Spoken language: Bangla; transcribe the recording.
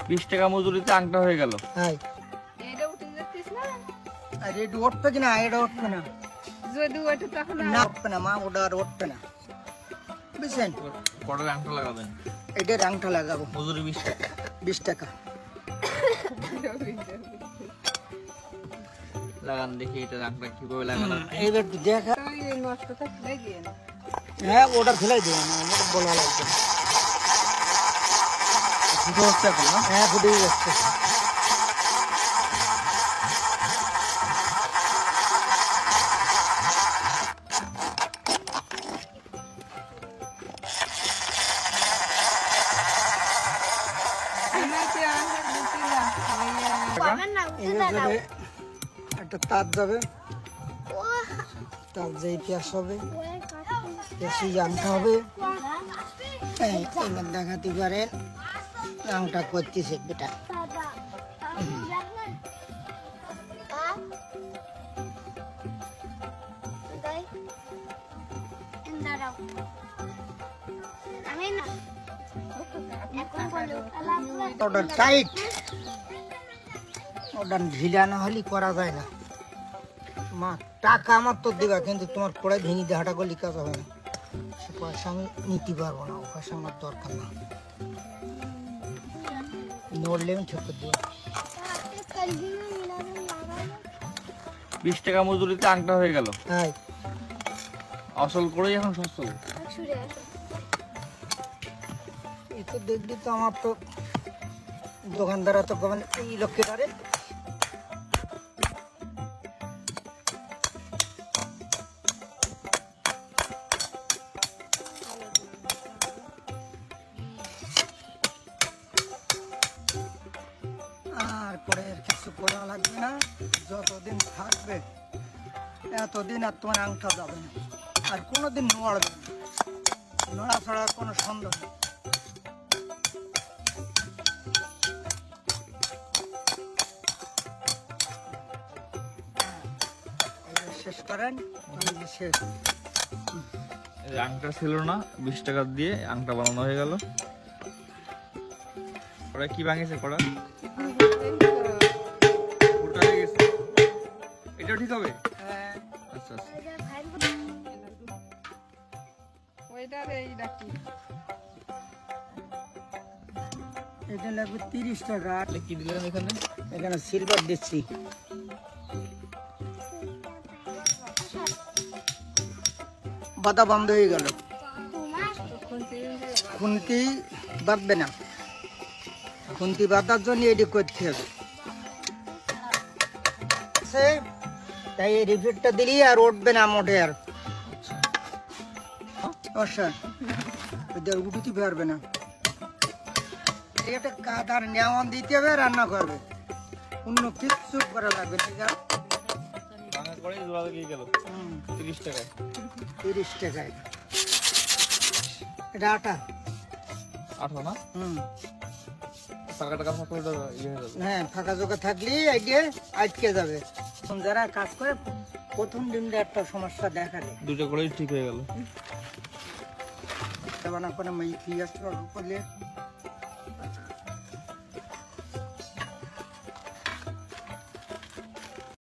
20 টাকা মজুরিতে আংটা হয়ে গেল। হ্যাঁ এটা উঠে যাচ্ছিস না? আর এটা উঠবে কি না? এটা উঠবে না। যদি ওঠে তখন না উঠবে না মা, ওটা আর উঠবে না, বুঝছেন? কটার আংটা লাগাবেন? এটার আংটা লাগাবো। মজুরি 20 টাকা। 20 টাকা লাগান দেখি এটার আংটা কিভাবে লাগানো। এইবার দেখা। নষ্ট থাকলে দিয়ে না। হ্যাঁ ওটা ফেলাই দেবে না, ওটা বলা লাগবে না। ফুটো হচ্ছে এখন না? হ্যাঁ ফুটেই যাচ্ছে। এইভাবে একটা তার যাবে, তার যেই পেঁয়াজ হবে পেঁয়াজি আনতে হবে। এইবার দেখাতে পারেন আংটা করতেছে বেটা। ওটা টাইট, ওটা ঢিলা না হলে করা যায় না। মা টাকা আমার তো দিবা, কিন্তু তোমার পড়ায় ভেঙে দেওয়াটা করলে কাজ হবে না। সে পয়সা আমি নিতে পারবো না, ও পয়সা আমার দরকার না। নড়লে আমি ঠিক করে দেবো। 20 টাকা মজুরিতে আংটা হয়ে গেল। হ্যাঁ আসল করেই এখন সচ্ছল। এই তো দেখলি তো আমার তো দোকানদার তো মানে এই লক্ষ্যটারে আর পরে আর কিছু করা লাগবে না। যতদিন থাকবে এতদিন আর তোমার আংটা যাবে না, আর কোনোদিন নড়বে না। নড়া ছাড়া কোনো সন্দেহ নেই। শেষ করেন, শেষ। আংটা ছিল না, 20 টাকা দিয়ে আংটা বানানো হয়ে গেল। ওরা কি ভাঙেছে? কড়া ফুটা হয়ে গেছে। এটাও ঠিক হবে? আচ্ছা আচ্ছা। এটা লাগবে 30 টাকা। কি দিলেন এখানে? এখানে সিলভার দিচ্ছি। বাধা বন্ধ হয়ে গেল, খুন্তি বাঁধবে না। খুন্তি বাঁধার জন্য এটি করতে হবে। তাই এই রিপিটটা দিলি আর উঠবে না মোটে। আর উঠতে পারবে না। এটা কাদার নেওয়ান দিতে হবে, রান্না করবে, অন্য কিচ্ছু করা লাগবে না। 30 টাকায়। 30 টাকায়। এটা আটা। আঠা না? হ্যাঁ ফাঁকা জোকা থাকলে আটকে যাবে। যারা কাজ করে প্রথম দিনটা একটা সমস্যা দেখা দেয়। দুটো করেই ঠিক হয়ে গেল। বানা করে